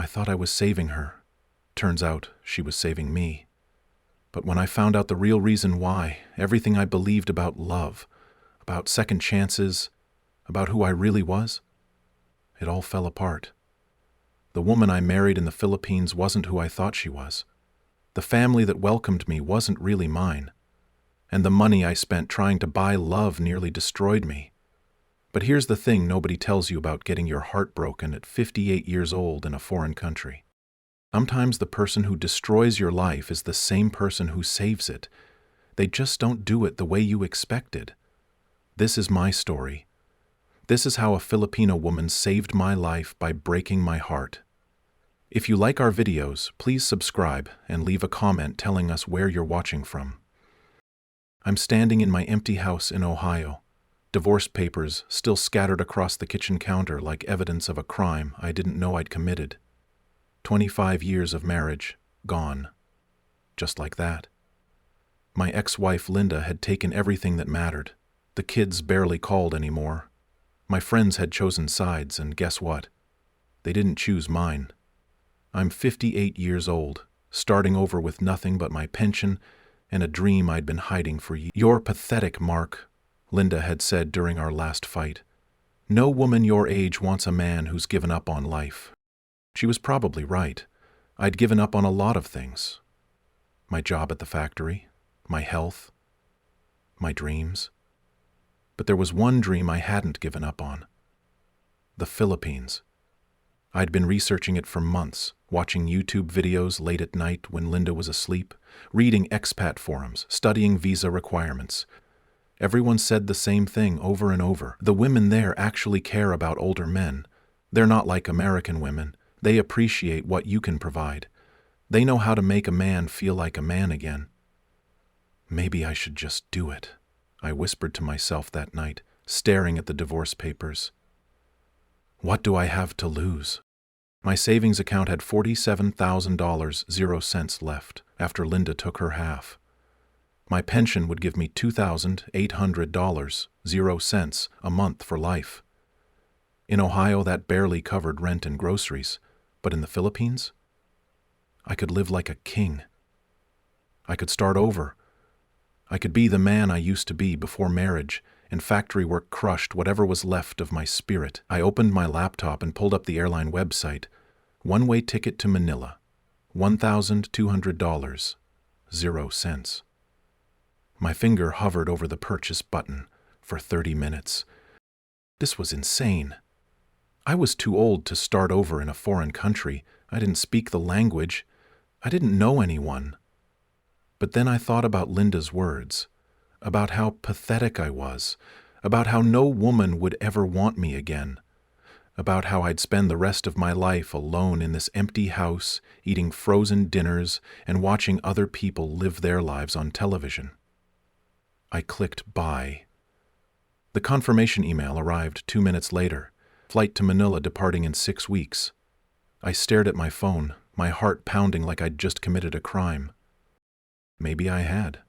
I thought I was saving her. Turns out she was saving me. But when I found out the real reason why, everything I believed about love, about second chances, about who I really was, it all fell apart. The woman I married in the Philippines wasn't who I thought she was. The family that welcomed me wasn't really mine. And the money I spent trying to buy love nearly destroyed me. But here's the thing nobody tells you about getting your heart broken at 58 years old in a foreign country. Sometimes the person who destroys your life is the same person who saves it. They just don't do it the way you expected. This is my story. This is how a Filipino woman saved my life by breaking my heart. If you like our videos, please subscribe and leave a comment telling us where you're watching from. I'm standing in my empty house in Ohio. Divorce papers still scattered across the kitchen counter like evidence of a crime I didn't know I'd committed. 25 years of marriage, gone. Just like that. My ex-wife Linda had taken everything that mattered. The kids barely called anymore. My friends had chosen sides, and guess what? They didn't choose mine. I'm 58 years old, starting over with nothing but my pension and a dream I'd been hiding for years. "You're pathetic, Mark," Linda had said during our last fight. "No woman your age wants a man who's given up on life." She was probably right. I'd given up on a lot of things. My job at the factory, my health, my dreams. But there was one dream I hadn't given up on. The Philippines. I'd been researching it for months, watching YouTube videos late at night when Linda was asleep, reading expat forums, studying visa requirements. Everyone said the same thing over and over. The women there actually care about older men. They're not like American women. They appreciate what you can provide. They know how to make a man feel like a man again. Maybe I should just do it, I whispered to myself that night, staring at the divorce papers. What do I have to lose? My savings account had $47,000, 0 cents left after Linda took her half. My pension would give me $2,800, 0 cents a month for life. In Ohio, that barely covered rent and groceries, but in the Philippines, I could live like a king. I could start over. I could be the man I used to be before marriage, and factory work crushed whatever was left of my spirit. I opened my laptop and pulled up the airline website. One-way ticket to Manila, $1,200, 0 cents. My finger hovered over the purchase button for 30 minutes. This was insane. I was too old to start over in a foreign country. I didn't speak the language. I didn't know anyone. But then I thought about Linda's words, about how pathetic I was, about how no woman would ever want me again, about how I'd spend the rest of my life alone in this empty house, eating frozen dinners and watching other people live their lives on television. I clicked buy. The confirmation email arrived 2 minutes later, flight to Manila departing in 6 weeks. I stared at my phone, my heart pounding like I'd just committed a crime. Maybe I had.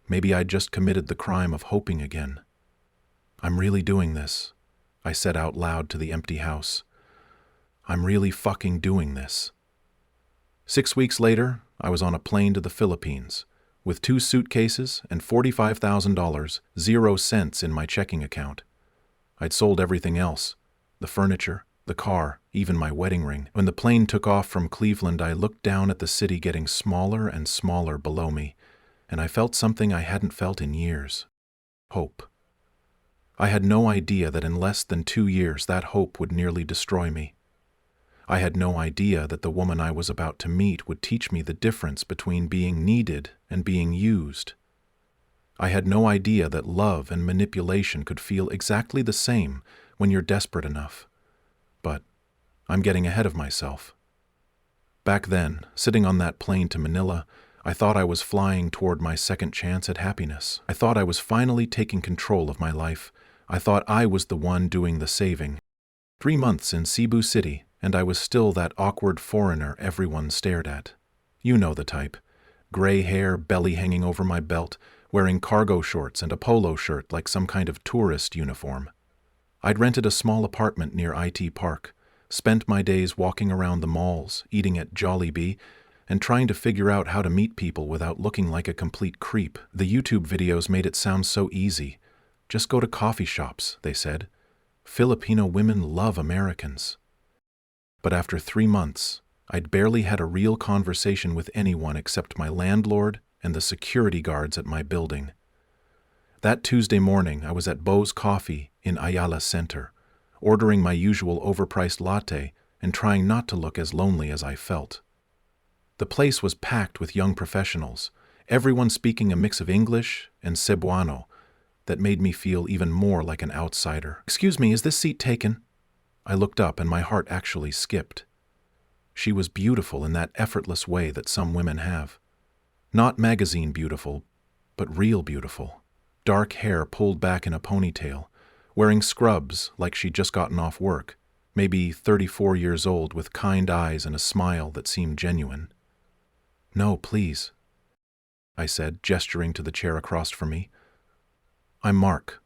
Maybe I'd just committed the crime of hoping again. I'm really doing this, I said out loud to the empty house. I'm really fucking doing this. 6 weeks later, I was on a plane to the Philippines, with 2 suitcases and $45,000, 0 cents in my checking account. I'd sold everything else, the furniture, the car, even my wedding ring. When the plane took off from Cleveland, I looked down at the city getting smaller and smaller below me, and I felt something I hadn't felt in years. Hope. I had no idea that in less than 2 years that hope would nearly destroy me. I had no idea that the woman I was about to meet would teach me the difference between being needed and being used. I had no idea that love and manipulation could feel exactly the same when you're desperate enough. But I'm getting ahead of myself. Back then, sitting on that plane to Manila, I thought I was flying toward my second chance at happiness. I thought I was finally taking control of my life. I thought I was the one doing the saving. 3 months in Cebu City, and I was still that awkward foreigner everyone stared at. You know the type. Gray hair, belly hanging over my belt, wearing cargo shorts and a polo shirt like some kind of tourist uniform. I'd rented a small apartment near IT Park, spent my days walking around the malls, eating at Jollibee, and trying to figure out how to meet people without looking like a complete creep. The YouTube videos made it sound so easy. Just go to coffee shops, they said. Filipino women love Americans. But after 3 months, I'd barely had a real conversation with anyone except my landlord and the security guards at my building. That Tuesday morning, I was at Bo's Coffee in Ayala Center, ordering my usual overpriced latte and trying not to look as lonely as I felt. The place was packed with young professionals, everyone speaking a mix of English and Cebuano that made me feel even more like an outsider. "Excuse me, is this seat taken?" I looked up and my heart actually skipped. She was beautiful in that effortless way that some women have. Not magazine beautiful, but real beautiful. Dark hair pulled back in a ponytail, wearing scrubs like she'd just gotten off work, maybe 34 years old with kind eyes and a smile that seemed genuine. "No, please," I said, gesturing to the chair across from me. "I'm Mark."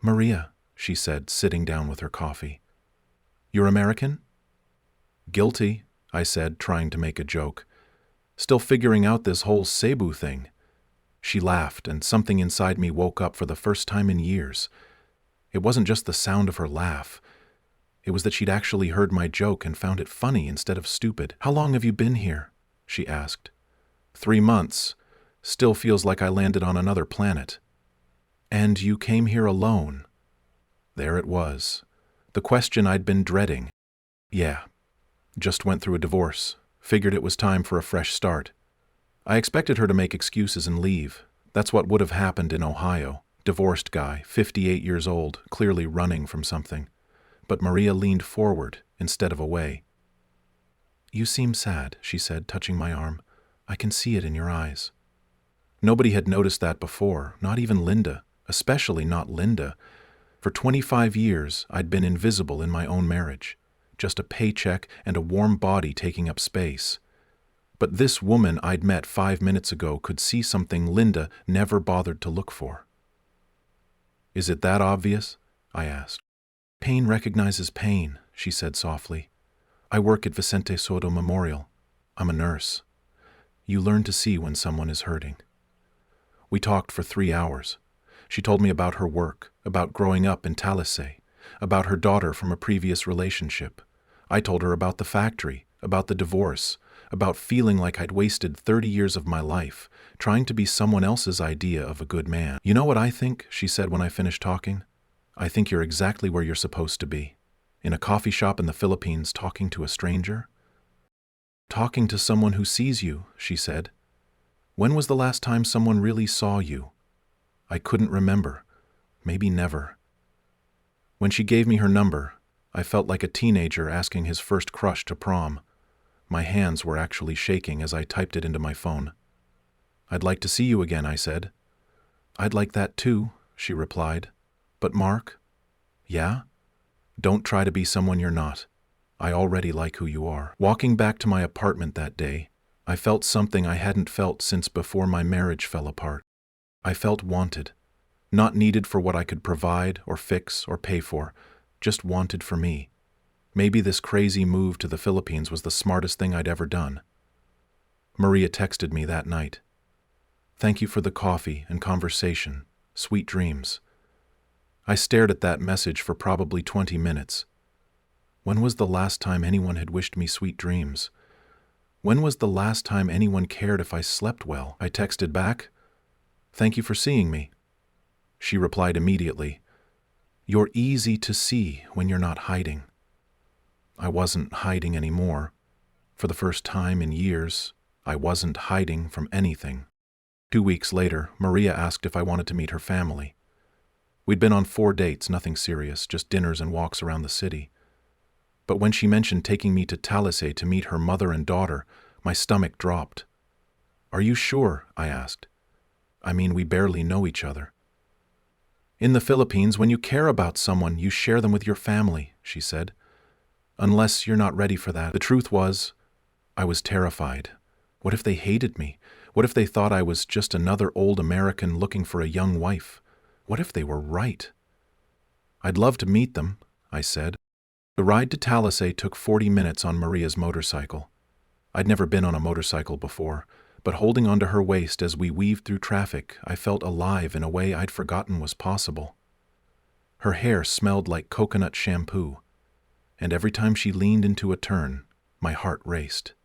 "Maria," she said, sitting down with her coffee. "You're American?" "Guilty," I said, trying to make a joke. "Still figuring out this whole Cebu thing." She laughed, and something inside me woke up for the first time in years. It wasn't just the sound of her laugh. It was that she'd actually heard my joke and found it funny instead of stupid. "How long have you been here?" she asked. 3 months. Still feels like I landed on another planet. "And you came here alone?" There it was. The question I'd been dreading. "Yeah. Just went through a divorce. Figured it was time for a fresh start." I expected her to make excuses and leave. That's what would have happened in Ohio. Divorced guy, 58 years old, clearly running from something. But Maria leaned forward instead of away. "You seem sad," she said, touching my arm. "I can see it in your eyes." Nobody had noticed that before, not even Linda, especially not Linda. For 25 years, I'd been invisible in my own marriage. Just a paycheck and a warm body taking up space. But this woman I'd met 5 minutes ago could see something Linda never bothered to look for. "Is it that obvious?" I asked. "Pain recognizes pain," she said softly. "I work at Vicente Soto Memorial. I'm a nurse. You learn to see when someone is hurting." We talked for 3 hours. She told me about her work, about growing up in Talisay, about her daughter from a previous relationship. I told her about the factory, about the divorce, about feeling like I'd wasted 30 years of my life, trying to be someone else's idea of a good man. "You know what I think?" she said when I finished talking. "I think you're exactly where you're supposed to be. In a coffee shop in the Philippines talking to a stranger." "Talking to someone who sees you," she said. "When was the last time someone really saw you?" I couldn't remember. Maybe never. When she gave me her number, I felt like a teenager asking his first crush to prom. My hands were actually shaking as I typed it into my phone. "I'd like to see you again," I said. "I'd like that too," she replied. "But Mark?" "Yeah? Don't try to be someone you're not. I already like who you are." Walking back to my apartment that day, I felt something I hadn't felt since before my marriage fell apart. I felt wanted. Not needed for what I could provide or fix or pay for, just wanted for me. Maybe this crazy move to the Philippines was the smartest thing I'd ever done. Maria texted me that night. "Thank you for the coffee and conversation. Sweet dreams." I stared at that message for probably 20 minutes. When was the last time anyone had wished me sweet dreams? When was the last time anyone cared if I slept well? I texted back, "Thank you for seeing me." She replied immediately, "You're easy to see when you're not hiding." I wasn't hiding anymore. For the first time in years, I wasn't hiding from anything. 2 weeks later, Maria asked if I wanted to meet her family. We'd been on 4 dates, nothing serious, just dinners and walks around the city. But when she mentioned taking me to Talisay to meet her mother and daughter, my stomach dropped. "Are you sure?" I asked. "I mean, we barely know each other." "In the Philippines, when you care about someone, you share them with your family," she said. "Unless you're not ready for that." The truth was, I was terrified. What if they hated me? What if they thought I was just another old American looking for a young wife? What if they were right? "I'd love to meet them," I said. The ride to Talisay took 40 minutes on Maria's motorcycle. I'd never been on a motorcycle before, but holding onto her waist as we weaved through traffic, I felt alive in a way I'd forgotten was possible. Her hair smelled like coconut shampoo, and every time she leaned into a turn, my heart raced.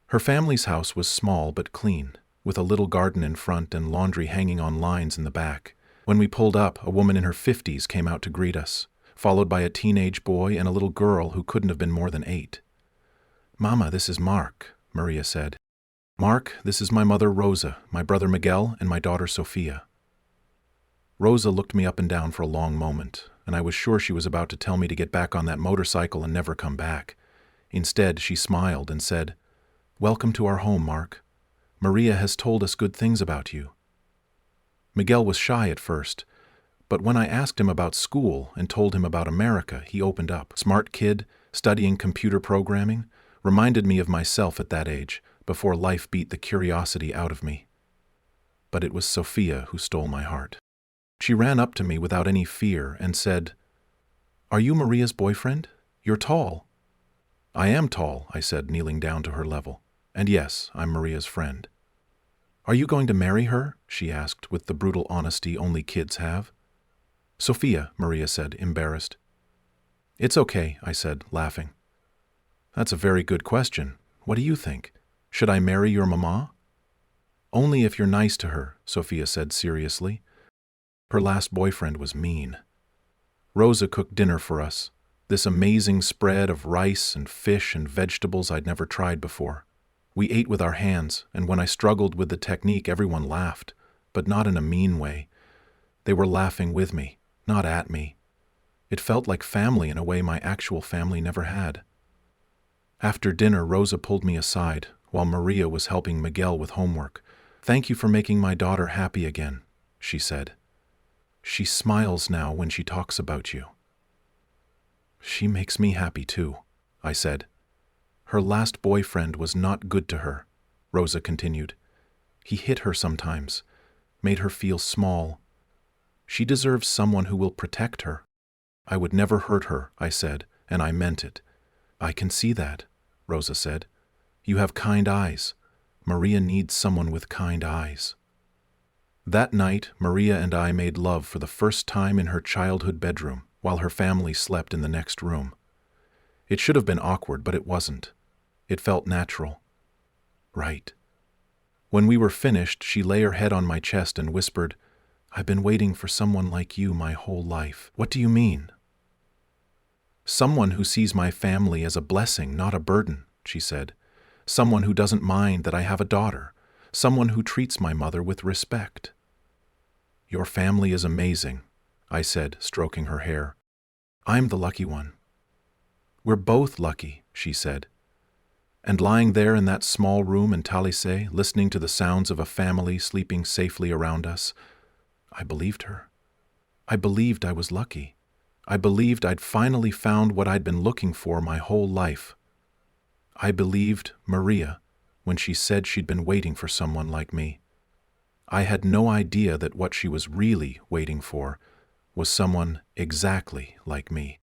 Her family's house was small but clean, with a little garden in front and laundry hanging on lines in the back. When we pulled up, a woman in her 50s came out to greet us, followed by a teenage boy and a little girl who couldn't have been more than 8. "Mama, this is Mark," Maria said. "Mark, this is my mother Rosa, my brother Miguel, and my daughter Sofia." Rosa looked me up and down for a long moment, and I was sure she was about to tell me to get back on that motorcycle and never come back. Instead, she smiled and said, "Welcome to our home, Mark. Maria has told us good things about you." Miguel was shy at first, but when I asked him about school and told him about America, he opened up. Smart kid, studying computer programming, reminded me of myself at that age, before life beat the curiosity out of me. But it was Sofia who stole my heart. She ran up to me without any fear and said, "Are you Maria's boyfriend? You're tall." "I am tall," I said, kneeling down to her level. "And yes, I'm Maria's friend." "Are you going to marry her?" she asked with the brutal honesty only kids have. "Sofia," Maria said, embarrassed. "It's okay," I said, laughing. "That's a very good question. What do you think? Should I marry your mama?" "Only if you're nice to her," Sofia said seriously. Her last boyfriend was mean. Rosa cooked dinner for us, this amazing spread of rice and fish and vegetables I'd never tried before. We ate with our hands, and when I struggled with the technique, everyone laughed, but not in a mean way. They were laughing with me, not at me. It felt like family in a way my actual family never had. After dinner, Rosa pulled me aside, while Maria was helping Miguel with homework. "Thank you for making my daughter happy again," she said. "She smiles now when she talks about you." "She makes me happy too," I said. "Her last boyfriend was not good to her," Rosa continued. "He hit her sometimes, made her feel small. She deserves someone who will protect her." "I would never hurt her," I said, and I meant it. "I can see that," Rosa said. "You have kind eyes. Maria needs someone with kind eyes." That night, Maria and I made love for the first time in her childhood bedroom, while her family slept in the next room. It should have been awkward, but it wasn't. It felt natural. Right. When we were finished, she lay her head on my chest and whispered, "I've been waiting for someone like you my whole life." "What do you mean?" "Someone who sees my family as a blessing, not a burden," she said. "Someone who doesn't mind that I have a daughter. Someone who treats my mother with respect." "Your family is amazing," I said, stroking her hair. "I'm the lucky one." "We're both lucky," she said. And lying there in that small room in Talisay, listening to the sounds of a family sleeping safely around us, I believed her. I believed I was lucky. I believed I'd finally found what I'd been looking for my whole life. I believed Maria when she said she'd been waiting for someone like me. I had no idea that what she was really waiting for was someone exactly like me.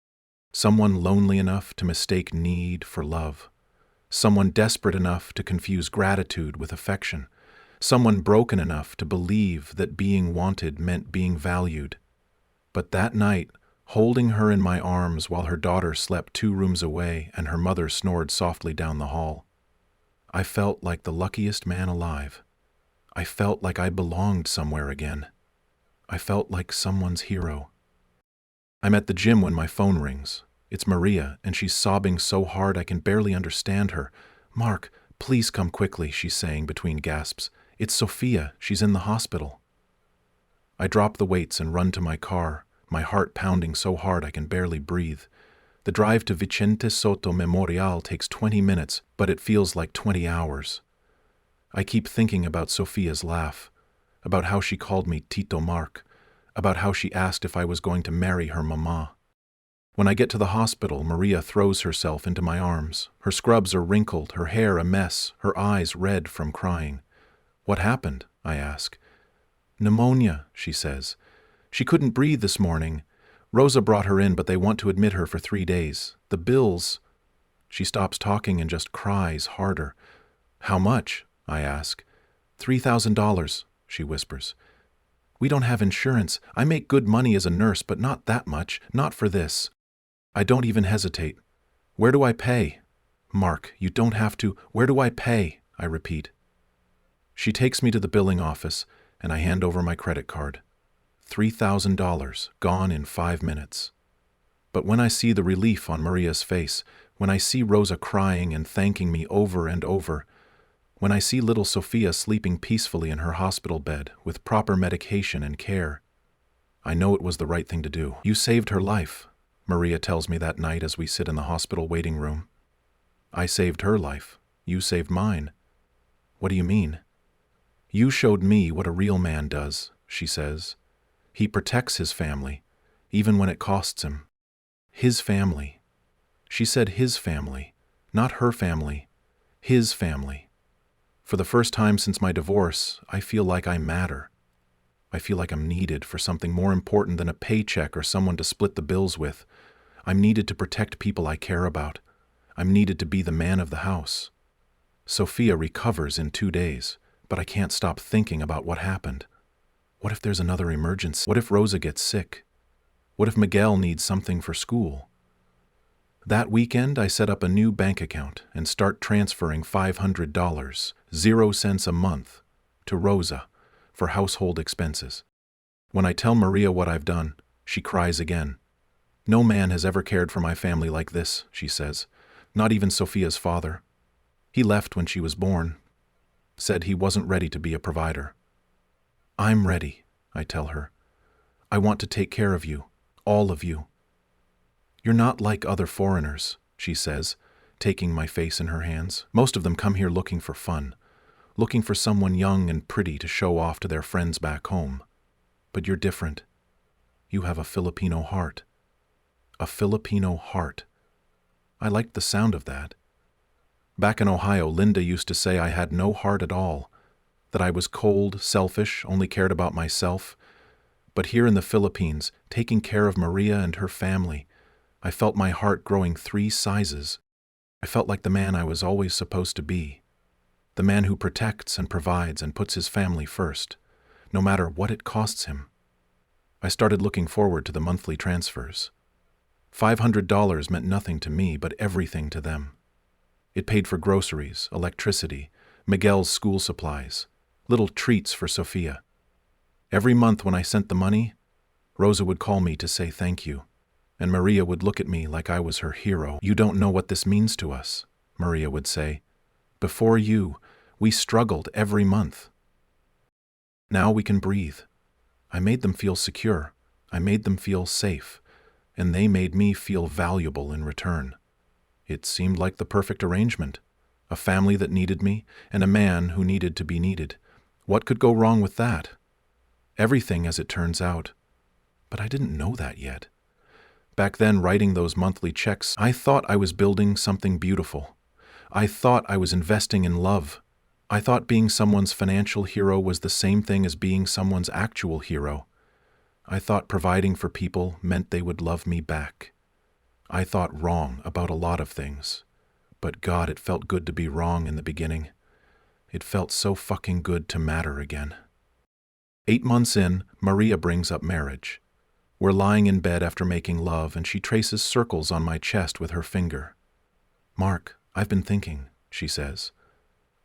Someone lonely enough to mistake need for love. Someone desperate enough to confuse gratitude with affection. Someone broken enough to believe that being wanted meant being valued. But that night, holding her in my arms while her daughter slept 2 rooms away and her mother snored softly down the hall, I felt like the luckiest man alive. I felt like I belonged somewhere again. I felt like someone's hero. I'm at the gym when my phone rings. It's Maria, and she's sobbing so hard I can barely understand her. "Mark, please come quickly," she's saying between gasps. "It's Sofia. She's in the hospital." I drop the weights and run to my car, my heart pounding so hard I can barely breathe. The drive to Vicente Soto Memorial takes 20 minutes, but it feels like 20 hours. I keep thinking about Sofia's laugh, about how she called me Tito Mark, about how she asked if I was going to marry her mama. When I get to the hospital, Maria throws herself into my arms. Her scrubs are wrinkled, her hair a mess, her eyes red from crying. "What happened?" I ask. "Pneumonia," she says. "She couldn't breathe this morning. Rosa brought her in, but they want to admit her for 3 days. The bills. She stops talking and just cries harder. How much? I ask. $3,000, she whispers. We don't have insurance. I make good money as a nurse, but not that much, not for this. I don't even hesitate. Where do I pay? Mark, you don't have to. Where do I pay? I repeat. She takes me to the billing office, and I hand over my credit card. $3,000, gone in 5 minutes. But when I see the relief on Maria's face, when I see Rosa crying and thanking me over and over, when I see little Sophia sleeping peacefully in her hospital bed with proper medication and care, I know it was the right thing to do. You saved her life, Maria tells me that night as we sit in the hospital waiting room. I saved her life. You saved mine. What do you mean? You showed me what a real man does, she says. He protects his family, even when it costs him. His family. She said his family, not her family. His family. For the first time since my divorce, I feel like I matter. I feel like I'm needed for something more important than a paycheck or someone to split the bills with. I'm needed to protect people I care about. I'm needed to be the man of the house. Sophia recovers in 2 days, but I can't stop thinking about what happened. What if there's another emergency? What if Rosa gets sick? What if Miguel needs something for school? That weekend, I set up a new bank account and start transferring $500, 0 cents a month, to Rosa for household expenses. When I tell Maria what I've done, she cries again. No man has ever cared for my family like this, she says. Not even Sophia's father. He left when she was born. Said he wasn't ready to be a provider. I'm ready, I tell her. I want to take care of you, all of you. You're not like other foreigners, she says, taking my face in her hands. Most of them come here looking for fun, looking for someone young and pretty to show off to their friends back home. But you're different. You have a Filipino heart. A Filipino heart. I liked the sound of that. Back in Ohio, Linda used to say I had no heart at all, that I was cold, selfish, only cared about myself. But here in the Philippines, taking care of Maria and her family, I felt my heart growing 3 sizes. I felt like the man I was always supposed to be. The man who protects and provides and puts his family first, no matter what it costs him. I started looking forward to the monthly transfers. $500 meant nothing to me, but everything to them. It paid for groceries, electricity, Miguel's school supplies, little treats for Sophia. Every month when I sent the money, Rosa would call me to say thank you, and Maria would look at me like I was her hero. You don't know what this means to us, Maria would say. Before you, we struggled every month. Now we can breathe. I made them feel secure. I made them feel safe. And they made me feel valuable in return. It seemed like the perfect arrangement. A family that needed me, and a man who needed to be needed. What could go wrong with that? Everything, as it turns out. But I didn't know that yet. Back then, writing those monthly checks, I thought I was building something beautiful. I thought I was investing in love. I thought being someone's financial hero was the same thing as being someone's actual hero. I thought providing for people meant they would love me back. I thought wrong about a lot of things. But God, it felt good to be wrong in the beginning. It felt so fucking good to matter again. 8 months in, Maria brings up marriage. We're lying in bed after making love, and she traces circles on my chest with her finger. Mark, I've been thinking, she says.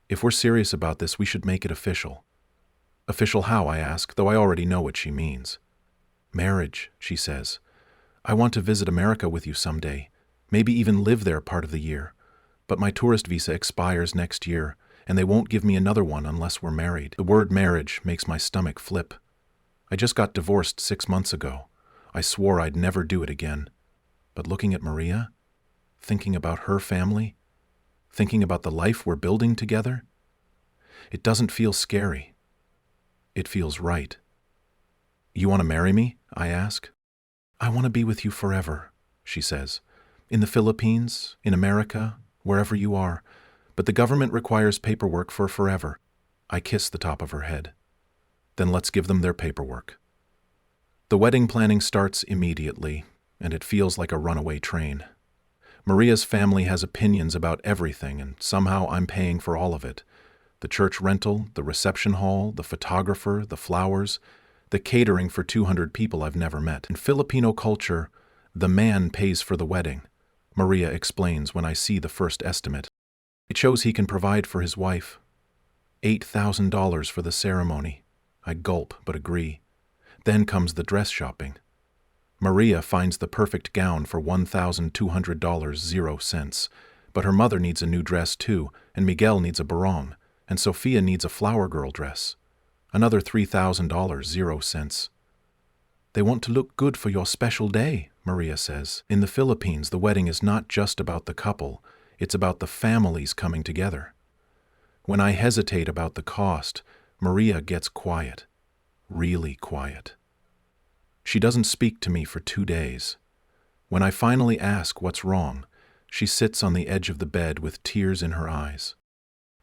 If we're serious about this, we should make it official. Official how, I ask, though I already know what she means. Marriage, she says. I want to visit America with you someday, maybe even live there part of the year. But my tourist visa expires next year, and they won't give me another one unless we're married. The word marriage makes my stomach flip. I just got divorced 6 months ago. I swore I'd never do it again. But looking at Maria, thinking about her family, thinking about the life we're building together, it doesn't feel scary. It feels right. You want to marry me? I ask. I want to be with you forever, she says. In the Philippines, in America, wherever you are. But the government requires paperwork for forever. I kiss the top of her head. Then let's give them their paperwork. The wedding planning starts immediately, and it feels like a runaway train. Maria's family has opinions about everything, and somehow I'm paying for all of it. The church rental, the reception hall, the photographer, the flowers, the catering for 200 people I've never met. In Filipino culture, the man pays for the wedding, Maria explains when I see the first estimate. It shows he can provide for his wife. $8,000 for the ceremony. I gulp but agree. Then comes the dress shopping. Maria finds the perfect gown for $1,200, 0 cents. But her mother needs a new dress too, and Miguel needs a barong, and Sophia needs a flower girl dress. Another $3,000, 0 cents. They want to look good for your special day, Maria says. In the Philippines, the wedding is not just about the couple, it's about the families coming together. When I hesitate about the cost, Maria gets quiet. Really quiet. She doesn't speak to me for 2 days. When I finally ask what's wrong, she sits on the edge of the bed with tears in her eyes.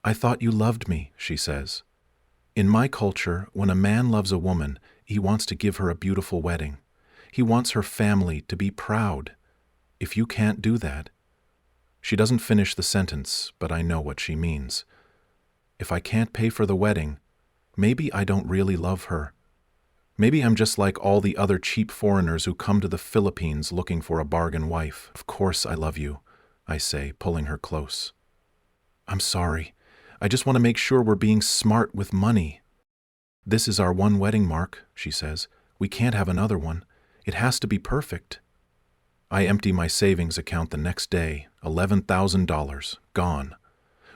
I thought you loved me, she says. In my culture, when a man loves a woman, he wants to give her a beautiful wedding. He wants her family to be proud. If you can't do that... She doesn't finish the sentence, but I know what she means. If I can't pay for the wedding, maybe I don't really love her. Maybe I'm just like all the other cheap foreigners who come to the Philippines looking for a bargain wife. Of course I love you, I say, pulling her close. I'm sorry. I just want to make sure we're being smart with money. This is our one wedding, Mark, she says. We can't have another one. It has to be perfect. I empty my savings account the next day, $11,000, gone.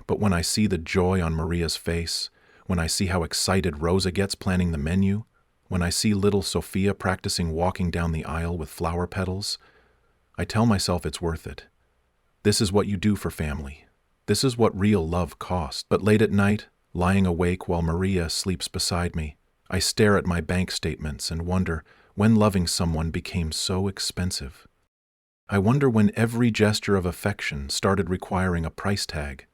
But when I see the joy on Maria's face, when I see how excited Rosa gets planning the menu, when I see little Sophia practicing walking down the aisle with flower petals, I tell myself it's worth it. This is what you do for family. This is what real love costs. But late at night, lying awake while Maria sleeps beside me, I stare at my bank statements and wonder when loving someone became so expensive. I wonder when every gesture of affection started requiring a price tag.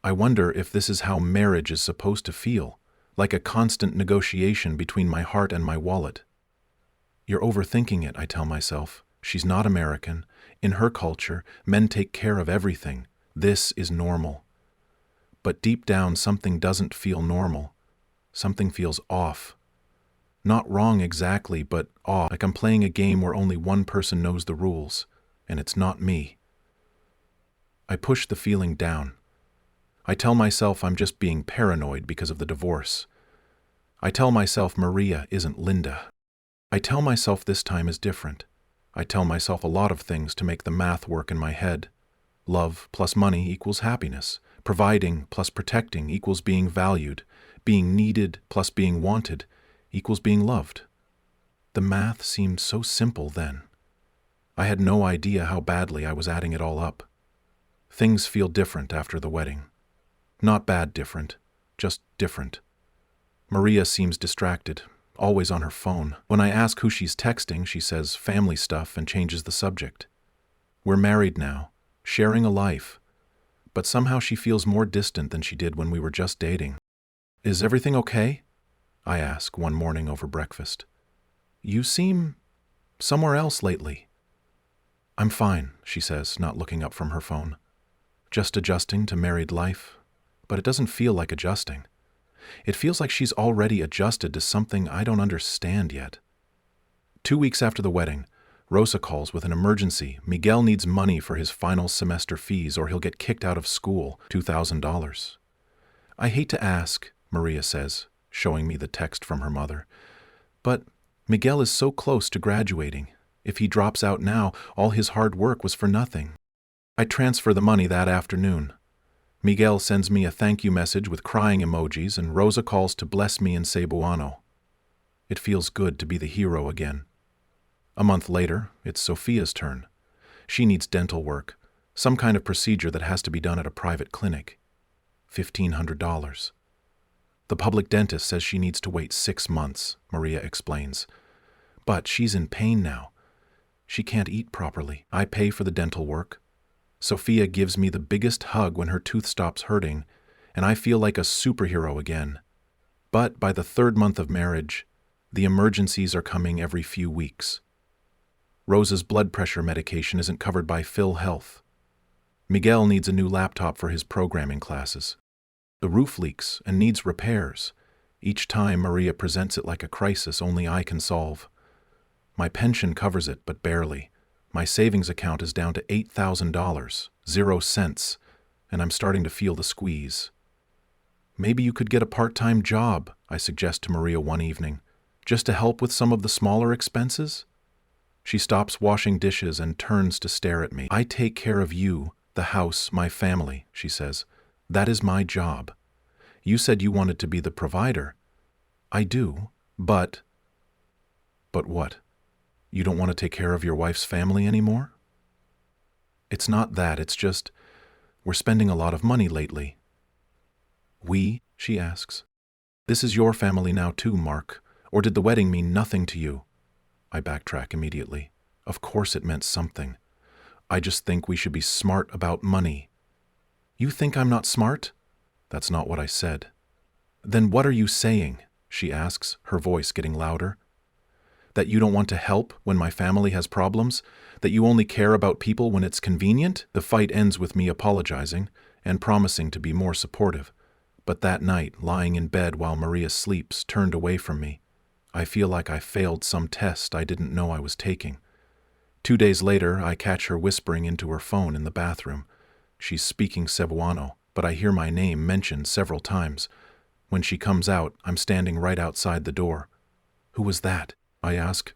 I wonder if this is how marriage is supposed to feel, like a constant negotiation between my heart and my wallet. You're overthinking it, I tell myself. She's not American. In her culture, men take care of everything. This is normal. But deep down, something doesn't feel normal. Something feels off. Not wrong exactly, but off, like I'm playing a game where only one person knows the rules, and it's not me. I push the feeling down. I tell myself I'm just being paranoid because of the divorce. I tell myself Maria isn't Linda. I tell myself this time is different. I tell myself a lot of things to make the math work in my head. Love plus money equals happiness. Providing plus protecting equals being valued. Being needed plus being wanted equals being loved. The math seemed so simple then. I had no idea how badly I was adding it all up. Things feel different after the wedding. Not bad different, just different. Maria seems distracted, always on her phone. When I ask who she's texting, she says family stuff and changes the subject. We're married now, sharing a life, but somehow she feels more distant than she did when we were just dating. Is everything okay? I ask one morning over breakfast. You seem somewhere else lately. I'm fine, she says, not looking up from her phone. Just adjusting to married life. But it doesn't feel like adjusting. It feels like she's already adjusted to something I don't understand yet. 2 weeks after the wedding, Rosa calls with an emergency. Miguel needs money for his final semester fees or he'll get kicked out of school, $2,000. I hate to ask, Maria says, showing me the text from her mother. But Miguel is so close to graduating. If he drops out now, all his hard work was for nothing. I transfer the money that afternoon. Miguel sends me a thank you message with crying emojis, and Rosa calls to bless me in Cebuano. It feels good to be the hero again. A month later, it's Sophia's turn. She needs dental work, some kind of procedure that has to be done at a private clinic. $1,500. The public dentist says she needs to wait 6 months, Maria explains. But she's in pain now. She can't eat properly. I pay for the dental work. Sophia gives me the biggest hug when her tooth stops hurting, and I feel like a superhero again. But by the 3rd month of marriage, The emergencies are coming every few weeks. Rosa's blood pressure medication isn't covered by Phil Health. Miguel needs a new laptop for his programming classes. The roof leaks and needs repairs. Each time Maria presents it like a crisis only I can solve. My pension covers it, but barely. My savings account is down to $8,000, 0 cents, and I'm starting to feel the squeeze. Maybe you could get a part-time job, I suggest to Maria one evening, just to help with some of the smaller expenses. She stops washing dishes and turns to stare at me. I take care of you, the house, my family, she says. That is my job. You said you wanted to be the provider. I do, but... But what? You don't want to take care of your wife's family anymore? It's not that, it's just, we're spending a lot of money lately. We? She asks. This is your family now too, Mark. Or did the wedding mean nothing to you? I backtrack immediately. Of course it meant something. I just think we should be smart about money. You think I'm not smart? That's not what I said. Then what are you saying? She asks, her voice getting louder. That you don't want to help when my family has problems? That you only care about people when it's convenient? The fight ends with me apologizing and promising to be more supportive. But that night, lying in bed while Maria sleeps, turned away from me, I feel like I failed some test I didn't know I was taking. 2 days later, I catch her whispering into her phone in the bathroom. She's speaking Cebuano, but I hear my name mentioned several times. When she comes out, I'm standing right outside the door. Who was that? I ask.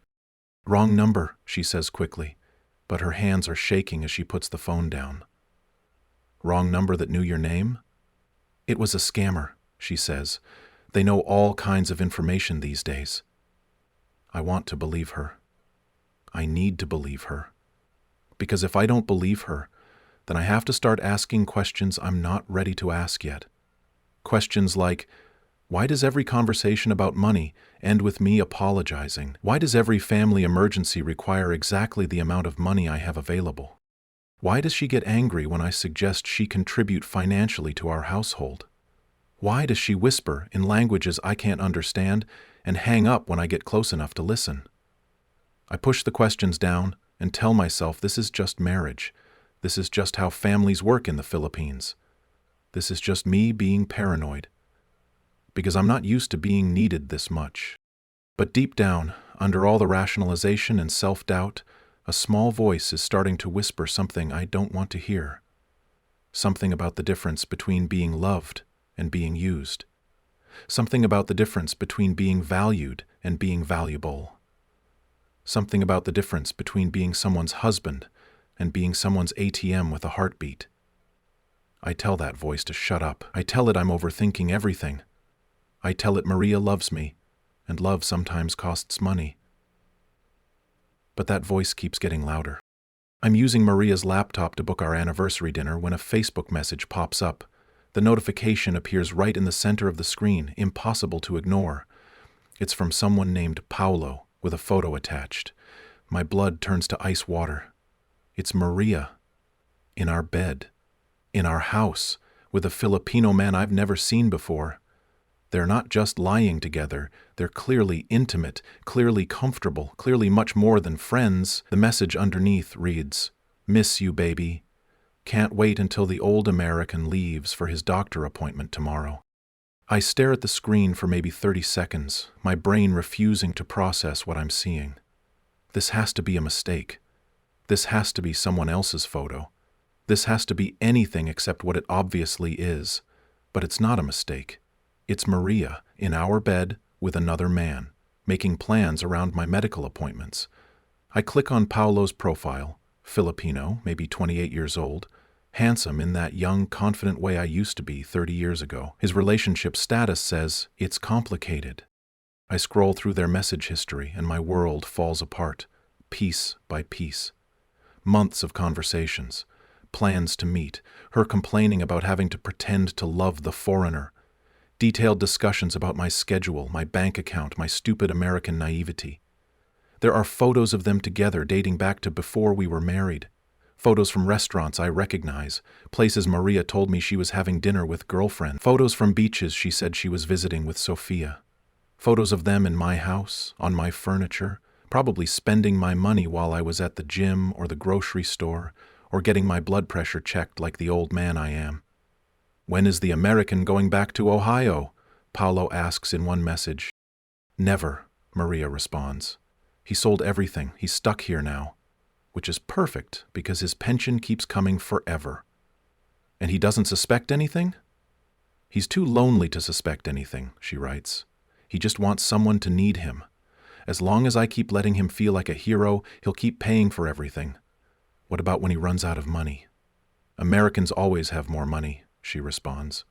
Wrong number, she says quickly, but her hands are shaking as she puts the phone down. Wrong number that knew your name? It was a scammer, she says. They know all kinds of information these days. I want to believe her. I need to believe her. Because if I don't believe her, then I have to start asking questions I'm not ready to ask yet. Questions like, why does every conversation about money end with me apologizing? Why does every family emergency require exactly the amount of money I have available? Why does she get angry when I suggest she contribute financially to our household? Why does she whisper in languages I can't understand and hang up when I get close enough to listen? I push the questions down and tell myself this is just marriage. This is just how families work in the Philippines. This is just me being paranoid. Because I'm not used to being needed this much. But deep down, under all the rationalization and self-doubt, a small voice is starting to whisper something I don't want to hear. Something about the difference between being loved and being used. Something about the difference between being valued and being valuable. Something about the difference between being someone's husband and being someone's ATM with a heartbeat. I tell that voice to shut up. I tell it I'm overthinking everything. I tell it Maria loves me, and love sometimes costs money. But that voice keeps getting louder. I'm using Maria's laptop to book our anniversary dinner when a Facebook message pops up. The notification appears right in the center of the screen, impossible to ignore. It's from someone named Paulo, with a photo attached. My blood turns to ice water. It's Maria. In our bed. In our house. With a Filipino man I've never seen before. They're not just lying together, they're clearly intimate, clearly comfortable, clearly much more than friends. The message underneath reads, "Miss you, baby. Can't wait until the old American leaves for his doctor appointment tomorrow." I stare at the screen for maybe 30 seconds, my brain refusing to process what I'm seeing. This has to be a mistake. This has to be someone else's photo. This has to be anything except what it obviously is. But it's not a mistake. It's Maria, in our bed, with another man, making plans around my medical appointments. I click on Paulo's profile, Filipino, maybe 28 years old, handsome in that young, confident way I used to be 30 years ago. His relationship status says, it's complicated. I scroll through their message history and my world falls apart, piece by piece. Months of conversations, plans to meet, her complaining about having to pretend to love the foreigner, detailed discussions about my schedule, my bank account, my stupid American naivety. There are photos of them together dating back to before we were married. Photos from restaurants I recognize, places Maria told me she was having dinner with girlfriend, photos from beaches she said she was visiting with Sophia. Photos of them in my house, on my furniture, probably spending my money while I was at the gym or the grocery store, or getting my blood pressure checked like the old man I am. When is the American going back to Ohio? Paolo asks in one message. Never, Maria responds. He sold everything. He's stuck here now, which is perfect because his pension keeps coming forever. And he doesn't suspect anything? He's too lonely to suspect anything, she writes. He just wants someone to need him. As long as I keep letting him feel like a hero, he'll keep paying for everything. What about when he runs out of money? Americans always have more money, she responds.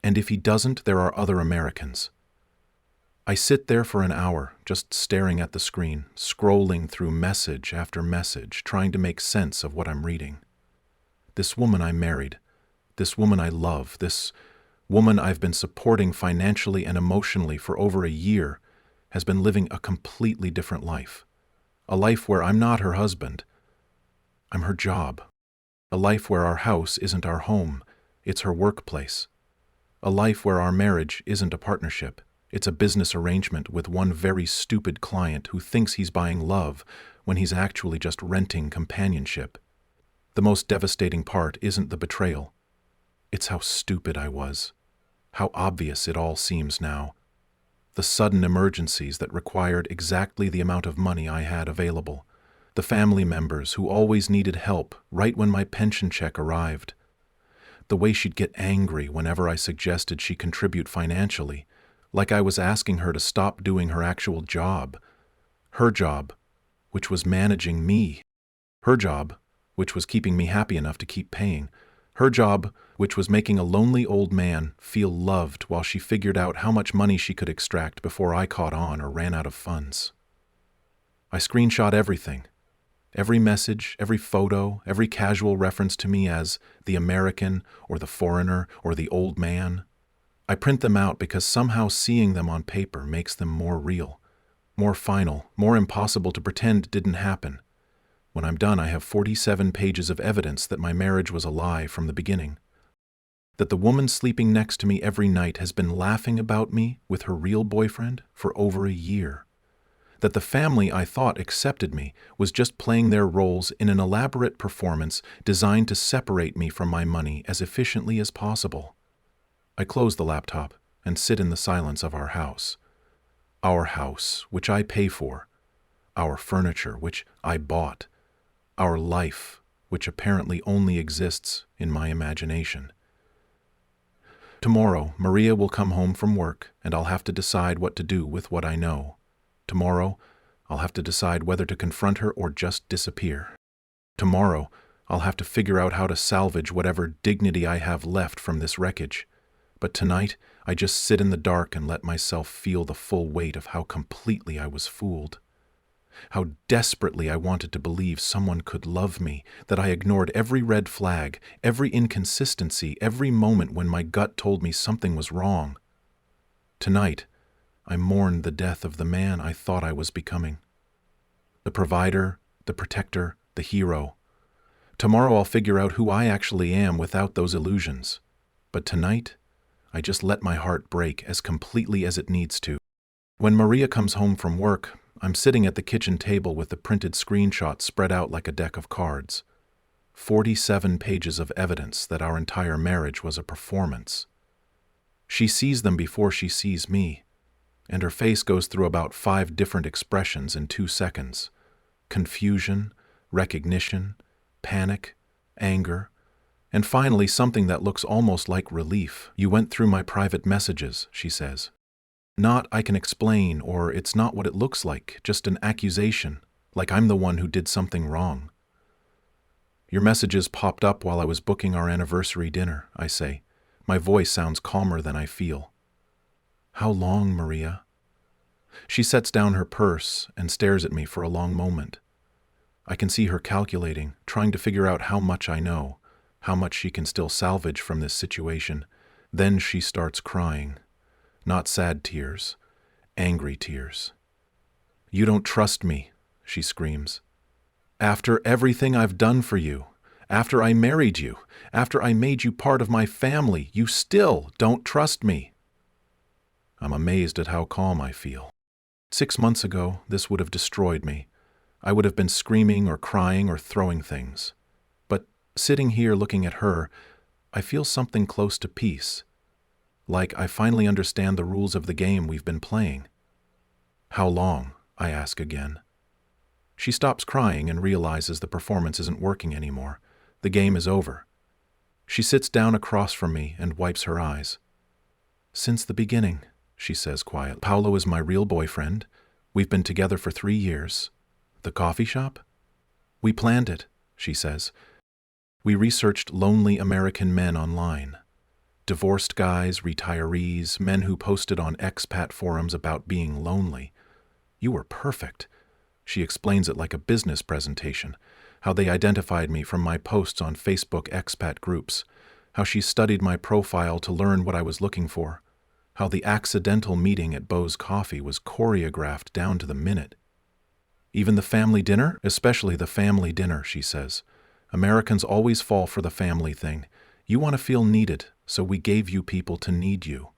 And if he doesn't, there are other Americans. I sit there for an hour, just staring at the screen, scrolling through message after message, trying to make sense of what I'm reading. This woman I married, this woman I love, this woman I've been supporting financially and emotionally for over a year, has been living a completely different life. A life where I'm not her husband. I'm her job. A life where our house isn't our home, it's her workplace. A life where our marriage isn't a partnership, it's a business arrangement with one very stupid client who thinks he's buying love when he's actually just renting companionship. The most devastating part isn't the betrayal. It's how stupid I was. How obvious it all seems now. The sudden emergencies that required exactly the amount of money I had available. The family members who always needed help right when my pension check arrived. The way she'd get angry whenever I suggested she contribute financially, like I was asking her to stop doing her actual job. Her job, which was managing me. Her job, which was keeping me happy enough to keep paying. Her job, which was making a lonely old man feel loved while she figured out how much money she could extract before I caught on or ran out of funds. I screenshot everything. Every message, every photo, every casual reference to me as the American or the foreigner or the old man. I print them out because somehow seeing them on paper makes them more real, more final, more impossible to pretend didn't happen. When I'm done, I have 47 pages of evidence that my marriage was a lie from the beginning. That the woman sleeping next to me every night has been laughing about me with her real boyfriend for over a year. That the family I thought accepted me was just playing their roles in an elaborate performance designed to separate me from my money as efficiently as possible. I close the laptop and sit in the silence of our house. Our house, which I pay for. Our furniture, which I bought. Our life, which apparently only exists in my imagination. Tomorrow, Maria will come home from work, and I'll have to decide what to do with what I know. Tomorrow, I'll have to decide whether to confront her or just disappear. Tomorrow, I'll have to figure out how to salvage whatever dignity I have left from this wreckage. But tonight, I just sit in the dark and let myself feel the full weight of how completely I was fooled. How desperately I wanted to believe someone could love me, that I ignored every red flag, every inconsistency, every moment when my gut told me something was wrong. Tonight, I mourn the death of the man I thought I was becoming. The provider, the protector, the hero. Tomorrow I'll figure out who I actually am without those illusions. But tonight, I just let my heart break as completely as it needs to. When Maria comes home from work, I'm sitting at the kitchen table with the printed screenshots spread out like a deck of cards. 47 pages of evidence that our entire marriage was a performance. She sees them before she sees me, and her face goes through about 5 different expressions in 2 seconds. Confusion, recognition, panic, anger, and finally something that looks almost like relief. "You went through my private messages," she says. Not "I can explain" or "it's not what it looks like," just an accusation, like I'm the one who did something wrong. "Your messages popped up while I was booking our anniversary dinner," I say. My voice sounds calmer than I feel. "How long, Maria?" She sets down her purse and stares at me for a long moment. I can see her calculating, trying to figure out how much I know, how much she can still salvage from this situation. Then she starts crying. Not sad tears, angry tears. "You don't trust me," she screams. "After everything I've done for you, after I married you, after I made you part of my family, you still don't trust me." I'm amazed at how calm I feel. 6 months ago, this would have destroyed me. I would have been screaming or crying or throwing things. But sitting here looking at her, I feel something close to peace. Like I finally understand the rules of the game we've been playing. How long? I ask again. She stops crying and realizes the performance isn't working anymore. The game is over. She sits down across from me and wipes her eyes. Since the beginning, she says quietly. Paulo is my real boyfriend. We've been together for 3 years. The coffee shop? We planned it, she says. We researched lonely American men online. Divorced guys, retirees, men who posted on expat forums about being lonely. You were perfect. She explains it like a business presentation, how they identified me from my posts on Facebook expat groups, how she studied my profile to learn what I was looking for, how the accidental meeting at Bo's Coffee was choreographed down to the minute. Even the family dinner, especially the family dinner, she says. Americans always fall for the family thing. You want to feel needed, so we gave you people to need you.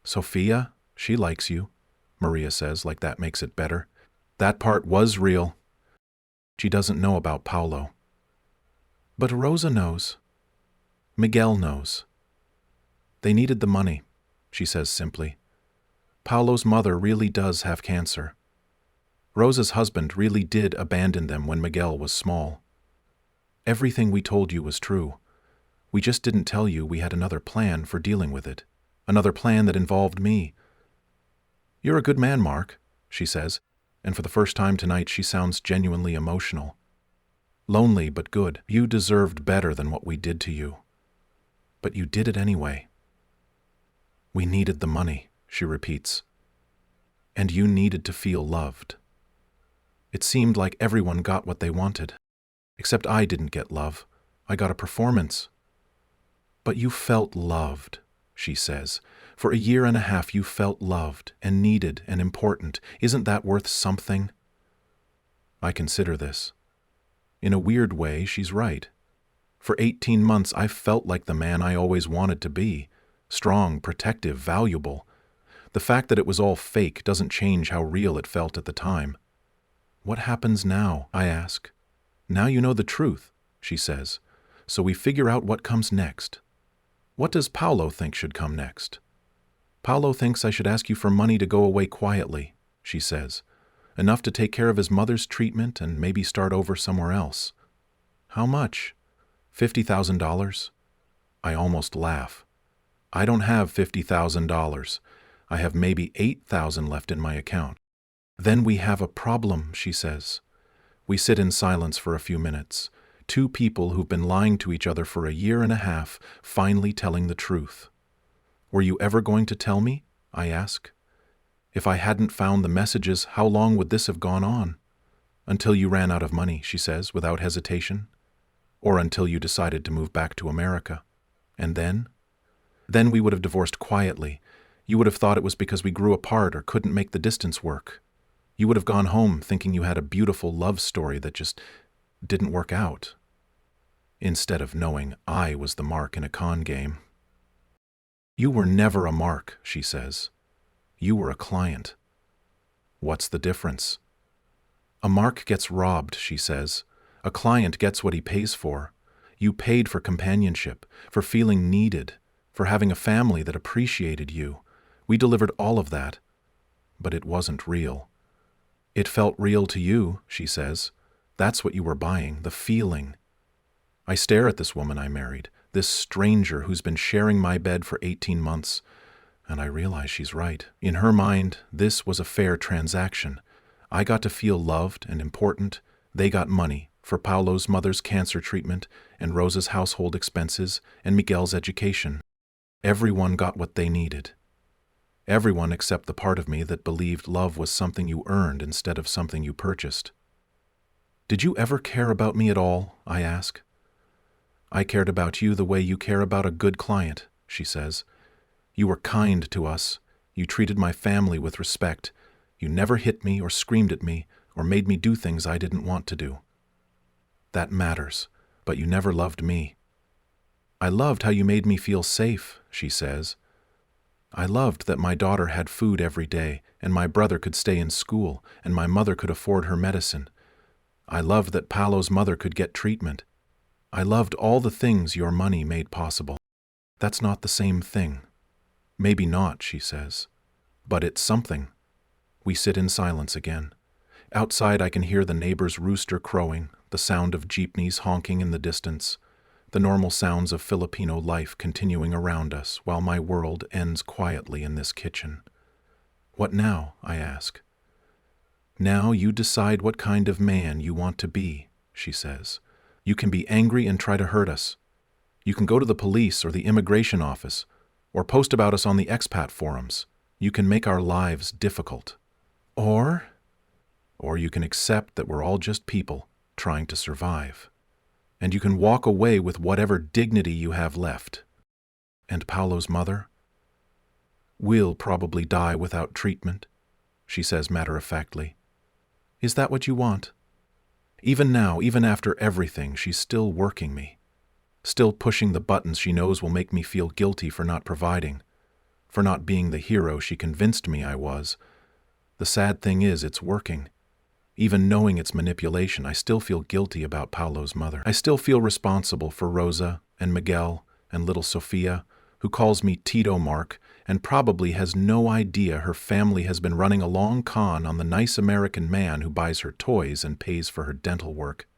Sophia, she likes you, Maria says, like that makes it better. That part was real. She doesn't know about Paulo. But Rosa knows. Miguel knows. They needed the money, she says simply. Paulo's mother really does have cancer. Rosa's husband really did abandon them when Miguel was small. Everything we told you was true. We just didn't tell you we had another plan for dealing with it. Another plan that involved me. You're a good man, Mark, she says, and for the first time tonight she sounds genuinely emotional. Lonely but good. You deserved better than what we did to you. But you did it anyway. We needed the money, she repeats. And you needed to feel loved. It seemed like everyone got what they wanted. Except I didn't get love. I got a performance. But you felt loved, she says. For 1.5 years you felt loved and needed and important. Isn't that worth something? I consider this. In a weird way, she's right. For 18 months I felt like the man I always wanted to be. Strong, protective, valuable. The fact that it was all fake doesn't change how real it felt at the time. What happens now? I ask. Now you know the truth, she says. So we figure out what comes next. What does Paulo think should come next? Paulo thinks I should ask you for money to go away quietly, she says. Enough to take care of his mother's treatment and maybe start over somewhere else. How much? $50,000? I almost laugh. I don't have $50,000. I have maybe $8,000 left in my account. Then we have a problem, she says. We sit in silence for a few minutes. 2 people who've been lying to each other for 1.5 years, finally telling the truth. Were you ever going to tell me? I ask. If I hadn't found the messages, how long would this have gone on? Until you ran out of money, she says, without hesitation. Or until you decided to move back to America. And then? Then we would have divorced quietly. You would have thought it was because we grew apart or couldn't make the distance work. You would have gone home thinking you had a beautiful love story that just didn't work out. Instead of knowing I was the mark in a con game. You were never a mark, she says. You were a client. What's the difference? A mark gets robbed, she says. A client gets what he pays for. You paid for companionship, for feeling needed, for having a family that appreciated you. We delivered all of that. But it wasn't real. It felt real to you, she says. That's what you were buying, the feeling. I stare at this woman I married, this stranger who's been sharing my bed for 18 months, and I realize she's right. In her mind, this was a fair transaction. I got to feel loved and important. They got money for Paulo's mother's cancer treatment and Rosa's household expenses and Miguel's education. Everyone got what they needed. Everyone except the part of me that believed love was something you earned instead of something you purchased. Did you ever care about me at all? I ask. I cared about you the way you care about a good client, she says. You were kind to us. You treated my family with respect. You never hit me or screamed at me or made me do things I didn't want to do. That matters, but you never loved me. I loved how you made me feel safe, she says. I loved that my daughter had food every day, and my brother could stay in school, and my mother could afford her medicine. I loved that Paolo's mother could get treatment. I loved all the things your money made possible. That's not the same thing. Maybe not, she says. But it's something. We sit in silence again. Outside I can hear the neighbor's rooster crowing, the sound of jeepneys honking in the distance, the normal sounds of Filipino life continuing around us while my world ends quietly in this kitchen. What now? I ask. Now you decide what kind of man you want to be, she says. You can be angry and try to hurt us. You can go to the police or the immigration office, or post about us on the expat forums. You can make our lives difficult. Or you can accept that we're all just people trying to survive. And you can walk away with whatever dignity you have left. And Paolo's mother? Will probably die without treatment, she says matter-of-factly. Is that what you want? Even now, even after everything, she's still working me. Still pushing the buttons she knows will make me feel guilty for not providing, for not being the hero she convinced me I was. The sad thing is, it's working. Even knowing it's manipulation, I still feel guilty about Paolo's mother. I still feel responsible for Rosa and Miguel and little Sofia, who calls me Tito Mark and probably has no idea her family has been running a long con on the nice American man who buys her toys and pays for her dental work.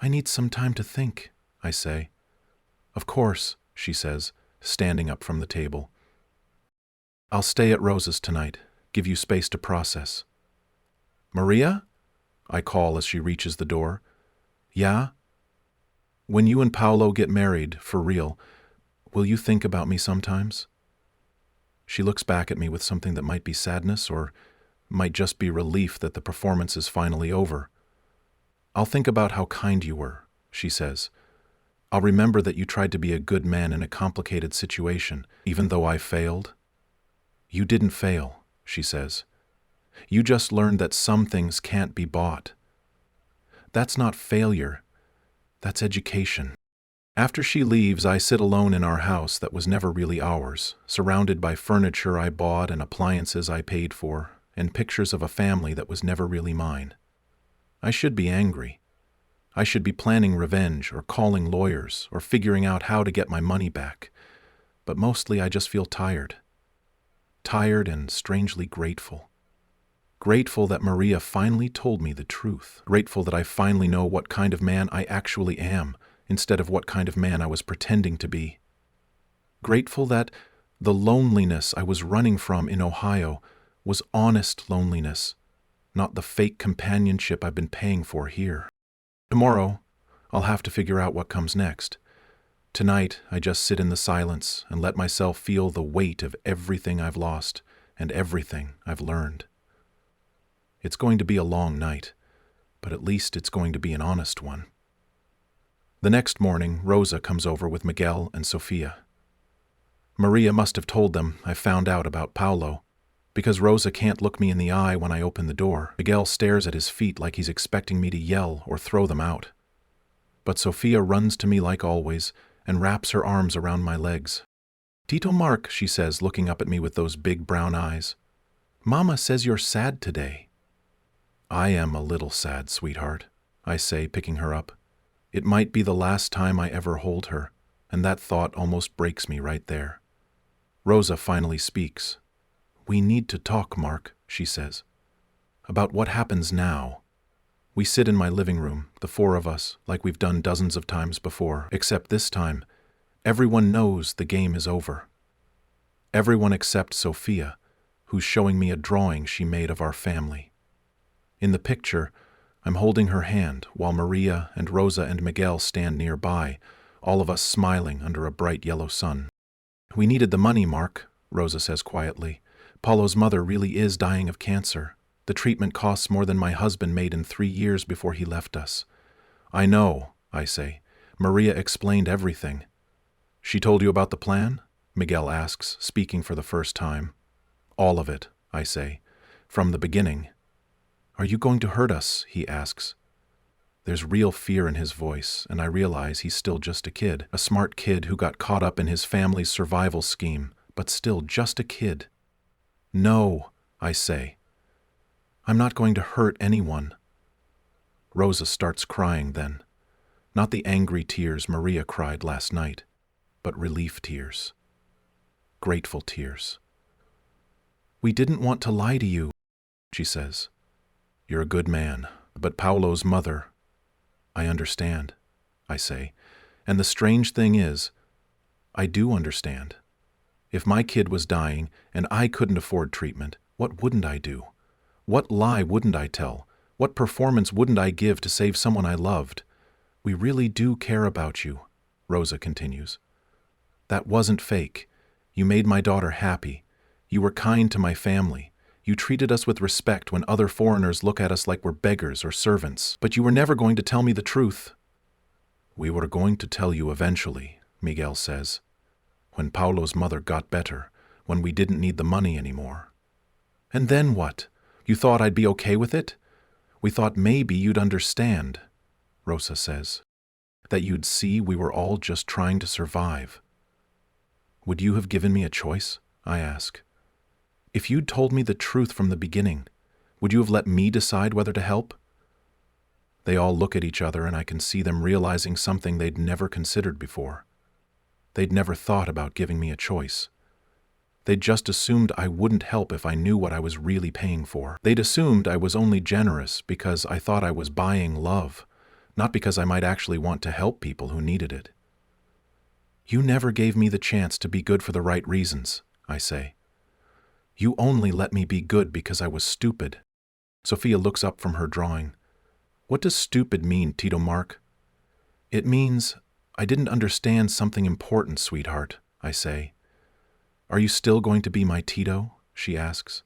I need some time to think, I say. Of course, she says, standing up from the table. I'll stay at Rosa's tonight, give you space to process. Maria? I call as she reaches the door. Yeah? When you and Paolo get married, for real, will you think about me sometimes? She looks back at me with something that might be sadness or might just be relief that the performance is finally over. I'll think about how kind you were, she says. I'll remember that you tried to be a good man in a complicated situation, even though I failed. You didn't fail, she says. You just learned that some things can't be bought. That's not failure. That's education. After she leaves, I sit alone in our house that was never really ours, surrounded by furniture I bought and appliances I paid for, and pictures of a family that was never really mine. I should be angry. I should be planning revenge or calling lawyers or figuring out how to get my money back. But mostly I just feel tired. Tired and strangely grateful. Grateful that Maria finally told me the truth. Grateful that I finally know what kind of man I actually am, instead of what kind of man I was pretending to be. Grateful that the loneliness I was running from in Ohio was honest loneliness, not the fake companionship I've been paying for here. Tomorrow, I'll have to figure out what comes next. Tonight, I just sit in the silence and let myself feel the weight of everything I've lost and everything I've learned. It's going to be a long night, but at least it's going to be an honest one. The next morning, Rosa comes over with Miguel and Sofia. Maria must have told them I found out about Paolo, because Rosa can't look me in the eye when I open the door. Miguel stares at his feet like he's expecting me to yell or throw them out. But Sofia runs to me like always and wraps her arms around my legs. Tito Mark, she says, looking up at me with those big brown eyes. Mama says you're sad today. I am a little sad, sweetheart, I say, picking her up. It might be the last time I ever hold her, and that thought almost breaks me right there. Rosa finally speaks. We need to talk, Mark, she says. About what happens now. We sit in my living room, the four of us, like we've done dozens of times before, except this time, everyone knows the game is over. Everyone except Sofia, who's showing me a drawing she made of our family. In the picture, I'm holding her hand while Maria and Rosa and Miguel stand nearby, all of us smiling under a bright yellow sun. We needed the money, Mark, Rosa says quietly. Paulo's mother really is dying of cancer. The treatment costs more than my husband made in 3 years before he left us. I know, I say. Maria explained everything. She told you about the plan? Miguel asks, speaking for the first time. All of it, I say. From the beginning. Are you going to hurt us? He asks. There's real fear in his voice, and I realize he's still just a kid, a smart kid who got caught up in his family's survival scheme, but still just a kid. No, I say. I'm not going to hurt anyone. Rosa starts crying then. Not the angry tears Maria cried last night, but relief tears. Grateful tears. We didn't want to lie to you, she says. You're a good man, but Paulo's mother. I understand, I say. And the strange thing is, I do understand. If my kid was dying and I couldn't afford treatment, what wouldn't I do? What lie wouldn't I tell? What performance wouldn't I give to save someone I loved? We really do care about you, Rosa continues. That wasn't fake. You made my daughter happy. You were kind to my family. You treated us with respect when other foreigners look at us like we're beggars or servants. But you were never going to tell me the truth. We were going to tell you eventually, Miguel says. When Paulo's mother got better, when we didn't need the money anymore. And then what? You thought I'd be okay with it? We thought maybe you'd understand, Rosa says. That you'd see we were all just trying to survive. Would you have given me a choice? I ask. If you'd told me the truth from the beginning, would you have let me decide whether to help? They all look at each other and I can see them realizing something they'd never considered before. They'd never thought about giving me a choice. They'd just assumed I wouldn't help if I knew what I was really paying for. They'd assumed I was only generous because I thought I was buying love, not because I might actually want to help people who needed it. You never gave me the chance to be good for the right reasons, I say. You only let me be good because I was stupid. Sophia looks up from her drawing. What does stupid mean, Tito Mark? It means I didn't understand something important, sweetheart, I say. Are you still going to be my Tito? She asks.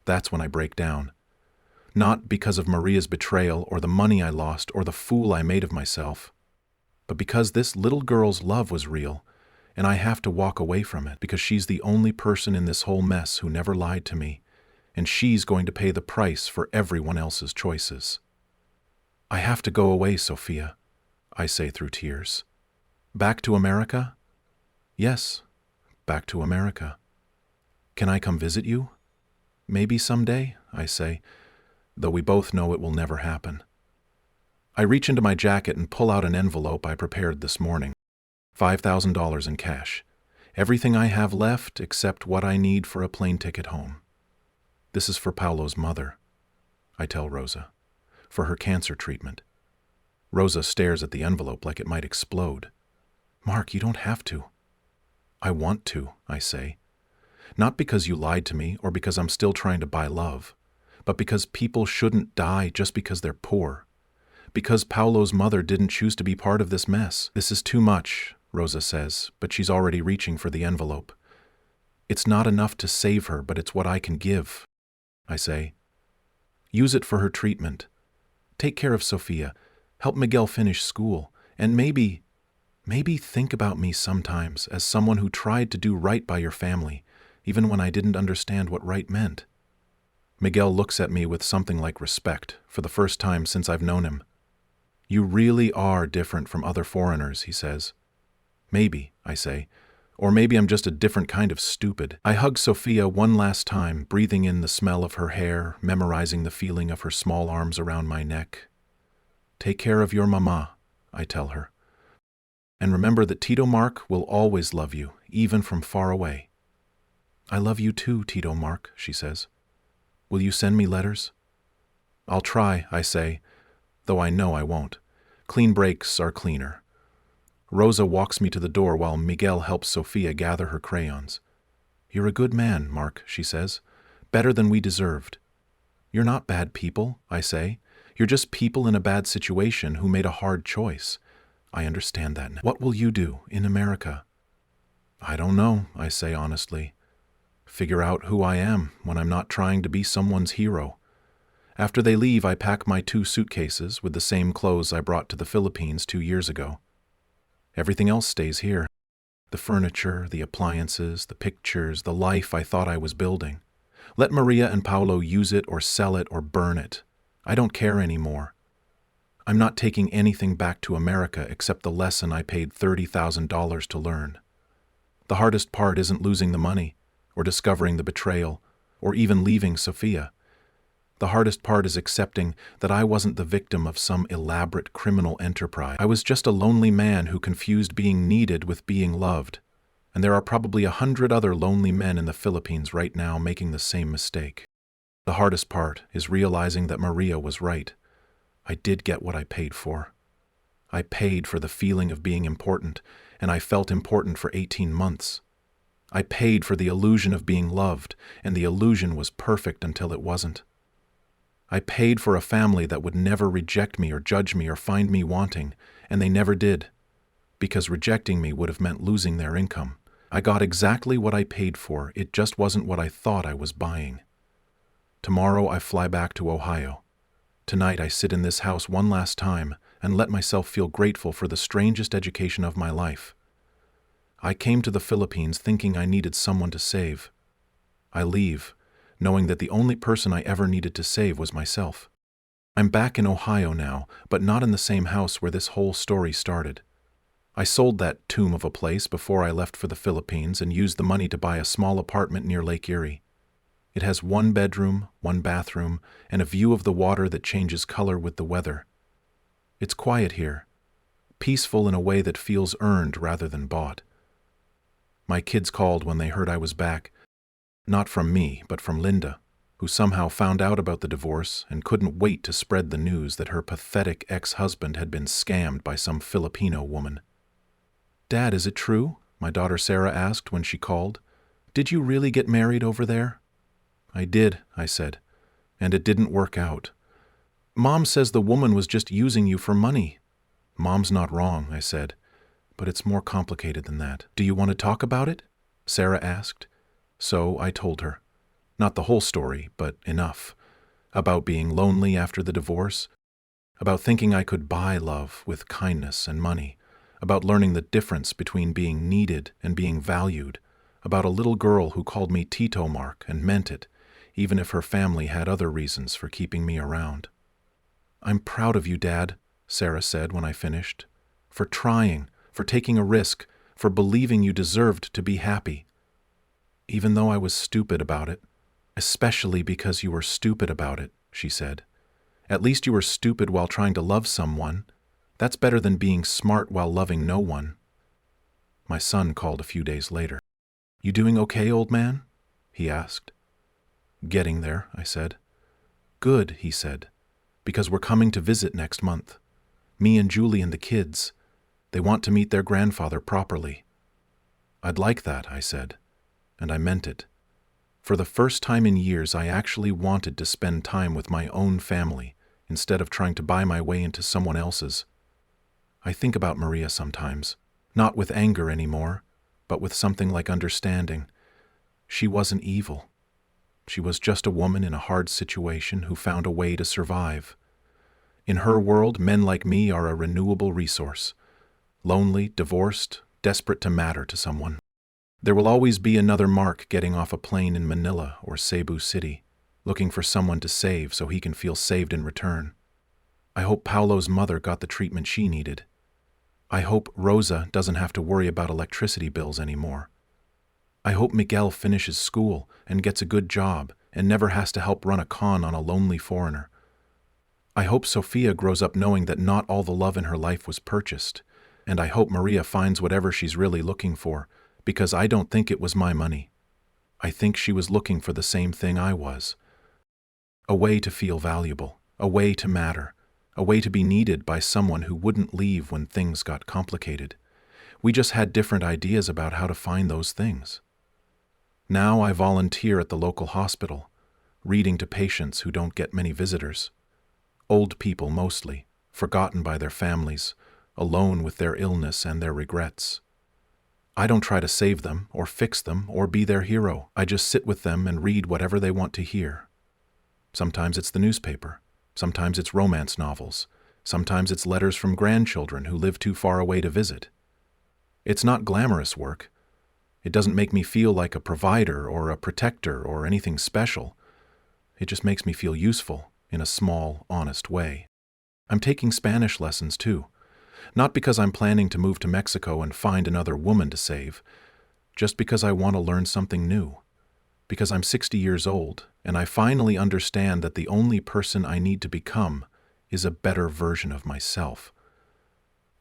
That's when I break down. Not because of Maria's betrayal or the money I lost or the fool I made of myself, but because this little girl's love was real, and I have to walk away from it because she's the only person in this whole mess who never lied to me, and she's going to pay the price for everyone else's choices. I have to go away, Sophia, I say through tears. Back to America? Yes, back to America. Can I come visit you? Maybe someday, I say, though we both know it will never happen. I reach into my jacket and pull out an envelope I prepared this morning. $5,000 in cash. Everything I have left except what I need for a plane ticket home. This is for Paulo's mother, I tell Rosa, for her cancer treatment. Rosa stares at the envelope like it might explode. Mark, you don't have to. I want to, I say. Not because you lied to me or because I'm still trying to buy love, but because people shouldn't die just because they're poor. Because Paulo's mother didn't choose to be part of this mess. This is too much, Rosa says, but she's already reaching for the envelope. It's not enough to save her, but it's what I can give, I say. Use it for her treatment. Take care of Sophia. Help Miguel finish school. And maybe think about me sometimes as someone who tried to do right by your family, even when I didn't understand what right meant. Miguel looks at me with something like respect for the first time since I've known him. You really are different from other foreigners, he says. Maybe, I say. Or maybe I'm just a different kind of stupid. I hug Sophia one last time, breathing in the smell of her hair, memorizing the feeling of her small arms around my neck. Take care of your mama, I tell her. And remember that Tito Mark will always love you, even from far away. I love you too, Tito Mark, she says. Will you send me letters? I'll try, I say, though I know I won't. Clean breaks are cleaner. Rosa walks me to the door while Miguel helps Sophia gather her crayons. You're a good man, Mark, she says. Better than we deserved. You're not bad people, I say. You're just people in a bad situation who made a hard choice. I understand that now. What will you do in America? I don't know, I say honestly. Figure out who I am when I'm not trying to be someone's hero. After they leave, I pack my 2 suitcases with the same clothes I brought to the Philippines 2 years ago. Everything else stays here. The furniture, the appliances, the pictures, the life I thought I was building. Let Maria and Paulo use it or sell it or burn it. I don't care anymore. I'm not taking anything back to America except the lesson I paid $30,000 to learn. The hardest part isn't losing the money, or discovering the betrayal, or even leaving Sofia. The hardest part is accepting that I wasn't the victim of some elaborate criminal enterprise. I was just a lonely man who confused being needed with being loved. And there are probably 100 other lonely men in the Philippines right now making the same mistake. The hardest part is realizing that Maria was right. I did get what I paid for. I paid for the feeling of being important, and I felt important for 18 months. I paid for the illusion of being loved, and the illusion was perfect until it wasn't. I paid for a family that would never reject me or judge me or find me wanting, and they never did, because rejecting me would have meant losing their income. I got exactly what I paid for, it just wasn't what I thought I was buying. Tomorrow I fly back to Ohio. Tonight I sit in this house one last time and let myself feel grateful for the strangest education of my life. I came to the Philippines thinking I needed someone to save. I leave, knowing that the only person I ever needed to save was myself. I'm back in Ohio now, but not in the same house where this whole story started. I sold that tomb of a place before I left for the Philippines and used the money to buy a small apartment near Lake Erie. It has 1 bedroom, 1 bathroom, and a view of the water that changes color with the weather. It's quiet here, peaceful in a way that feels earned rather than bought. My kids called when they heard I was back, not from me, but from Linda, who somehow found out about the divorce and couldn't wait to spread the news that her pathetic ex-husband had been scammed by some Filipino woman. "Dad, is it true?" my daughter Sarah asked when she called. "Did you really get married over there?" "I did," I said, "and it didn't work out. Mom says the woman was just using you for money." "Mom's not wrong," I said, "but it's more complicated than that." "Do you want to talk about it?" Sarah asked. So I told her. Not the whole story, but enough. About being lonely after the divorce, about thinking I could buy love with kindness and money, about learning the difference between being needed and being valued, about a little girl who called me Tito Mark and meant it, even if her family had other reasons for keeping me around. "I'm proud of you, Dad," Sarah said when I finished, "for trying, for taking a risk, for believing you deserved to be happy. Even though I was stupid about it, especially because you were stupid about it," she said. "At least you were stupid while trying to love someone. That's better than being smart while loving no one." My son called a few days later. "You doing okay, old man?" he asked. "Getting there," I said. "Good," he said, "because we're coming to visit next month. Me and Julie and the kids. They want to meet their grandfather properly." "I'd like that," I said, and I meant it. For the first time in years, I actually wanted to spend time with my own family instead of trying to buy my way into someone else's. I think about Maria sometimes, not with anger anymore, but with something like understanding. She wasn't evil. She was just a woman in a hard situation who found a way to survive. In her world, men like me are a renewable resource. Lonely, divorced, desperate to matter to someone. There will always be another Mark getting off a plane in Manila or Cebu City, looking for someone to save so he can feel saved in return. I hope Paolo's mother got the treatment she needed. I hope Rosa doesn't have to worry about electricity bills anymore. I hope Miguel finishes school and gets a good job and never has to help run a con on a lonely foreigner. I hope Sofia grows up knowing that not all the love in her life was purchased, and I hope Maria finds whatever she's really looking for, because I don't think it was my money. I think she was looking for the same thing I was. A way to feel valuable, a way to matter, a way to be needed by someone who wouldn't leave when things got complicated. We just had different ideas about how to find those things. Now I volunteer at the local hospital, reading to patients who don't get many visitors. Old people mostly, forgotten by their families, alone with their illness and their regrets. I don't try to save them or fix them or be their hero. I just sit with them and read whatever they want to hear. Sometimes it's the newspaper. Sometimes it's romance novels. Sometimes it's letters from grandchildren who live too far away to visit. It's not glamorous work. It doesn't make me feel like a provider or a protector or anything special. It just makes me feel useful in a small, honest way. I'm taking Spanish lessons too. Not because I'm planning to move to Mexico and find another woman to save, just because I want to learn something new. Because I'm 60 years old, and I finally understand that the only person I need to become is a better version of myself.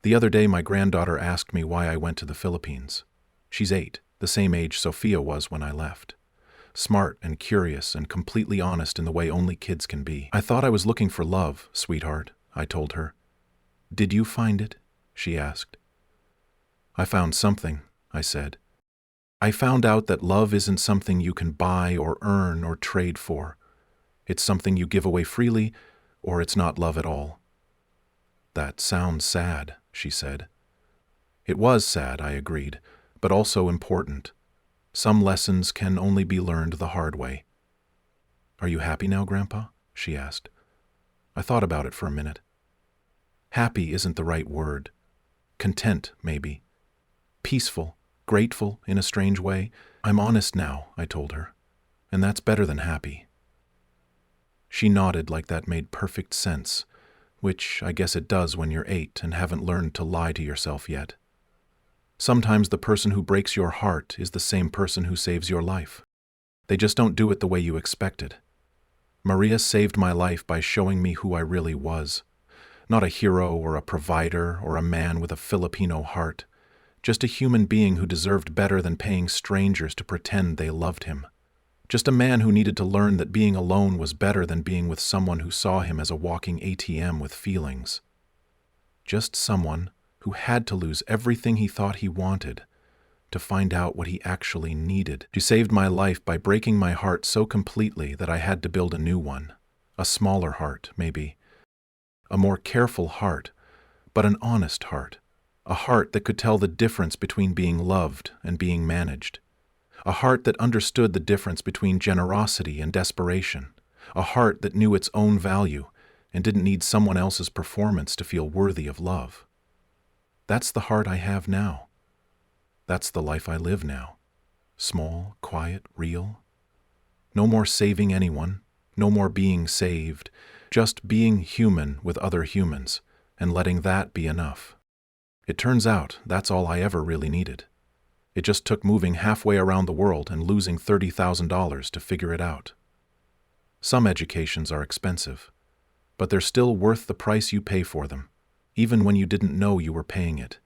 The other day, my granddaughter asked me why I went to the Philippines. She's 8, the same age Sophia was when I left. Smart and curious and completely honest in the way only kids can be. I thought I was looking for love, sweetheart, I told her. Did you find it? She asked. I found something, I said. I found out that love isn't something you can buy or earn or trade for. It's something you give away freely, or it's not love at all. That sounds sad, she said. It was sad, I agreed, but also important. Some lessons can only be learned the hard way. Are you happy now, Grandpa? She asked. I thought about it for a minute. Happy isn't the right word. Content, maybe. Peaceful, grateful in a strange way. I'm honest now, I told her, and that's better than happy. She nodded like that made perfect sense, which I guess it does when you're 8 and haven't learned to lie to yourself yet. Sometimes the person who breaks your heart is the same person who saves your life. They just don't do it the way you expected. Maria saved my life by showing me who I really was. Not a hero or a provider or a man with a Filipino heart. Just a human being who deserved better than paying strangers to pretend they loved him. Just a man who needed to learn that being alone was better than being with someone who saw him as a walking ATM with feelings. Just someone who had to lose everything he thought he wanted to find out what he actually needed. She saved my life by breaking my heart so completely that I had to build a new one. A smaller heart, maybe. A more careful heart, but an honest heart. A heart that could tell the difference between being loved and being managed. A heart that understood the difference between generosity and desperation. A heart that knew its own value and didn't need someone else's performance to feel worthy of love. That's the heart I have now. That's the life I live now. Small, quiet, real. No more saving anyone, no more being saved, just being human with other humans, and letting that be enough. It turns out that's all I ever really needed. It just took moving halfway around the world and losing $30,000 to figure it out. Some educations are expensive, but they're still worth the price you pay for them, even when you didn't know you were paying it.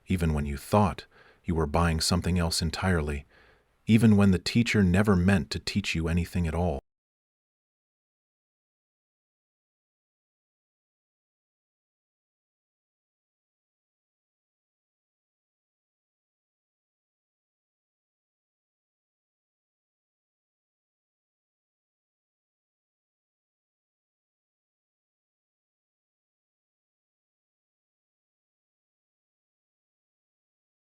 Even when you thought you were buying something else entirely, even when the teacher never meant to teach you anything at all.